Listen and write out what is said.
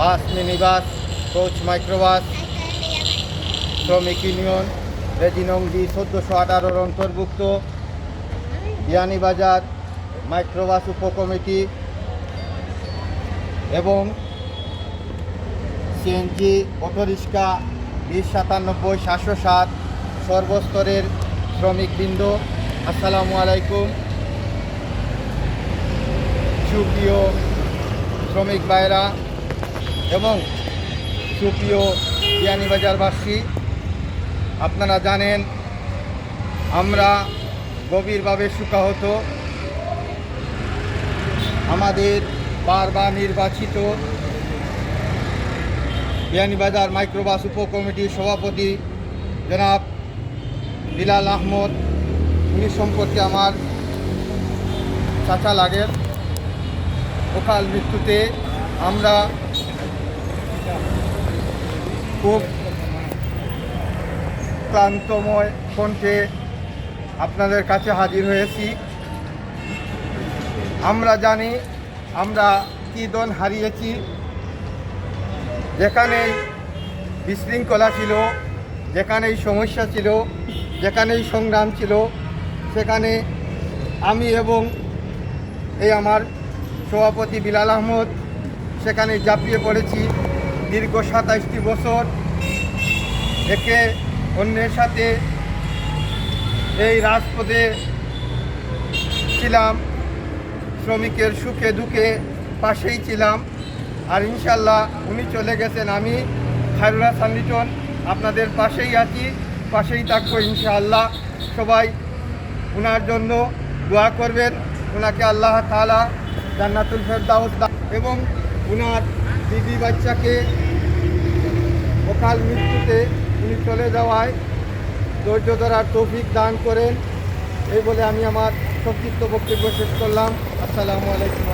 বাস, minibus, coach, microbus শ্রমিক union রেজিনং D 1418 অন্তর্ভুক্ত Beanibazar microbus উপকমিটি এবং সিএনজি অটোরিক্সা 2097 707 সর্বস্তরের শ্রমিকবৃন্দ, আসসালামু আলাইকুম। সুপ্রিয় শ্রমিক ভাইরা এবং সুপ্রিয় বিয়ানীবাজারবাসী, আপনারা জানেন আমরা গভীরভাবে শোকাহত। আমাদের বারবার নির্বাচিত বিয়ানীবাজার মাইক্রোবাস উপকমিটির সভাপতি জনাব বিলাল আহমদ, উনি সম্পর্কে আমার চাচা লাগের অকাল মৃত্যুতে আমরা খুব ক্লান্তময় কণ্ঠে আপনাদের কাছে হাজির হয়েছি। আমরা জানি আমরা কী দল হারিয়েছি। যেখানেই বিশৃঙ্খলা ছিল, যেখানেই সমস্যা ছিল, যেখানেই সংগ্রাম ছিল, সেখানে আমি এবং এই আমার সভাপতি বিলাল আহমদ সেখানে ঝাঁপিয়ে পড়েছি। দীর্ঘ 27টি বছর একে অন্যের সাথে এই রাজপথে ছিলাম, শ্রমিকের সুখে দুঃখে পাশেই ছিলাম। আর ইনশাল্লাহ উনি চলে গেছেন, আমি খায়রুল হাসান লিটন আপনাদের পাশেই আছি, পাশেই থাকবো ইনশাআল্লাহ। সবাই ওনার জন্য দোয়া করবেন, ওনাকে আল্লাহ তাআলা জান্নাতুল ফেরদাউস এবং ওনার বিবি বাচ্চাকে অকাল মৃত্যুতে উনি চলে যাওয়ায় ধৈর্য ধরার তৌফিক দান করেন। এই বলে আমি আমার সংক্ষিপ্ত বক্তব্য শেষ করলাম। আসসালামু আলাইকুম।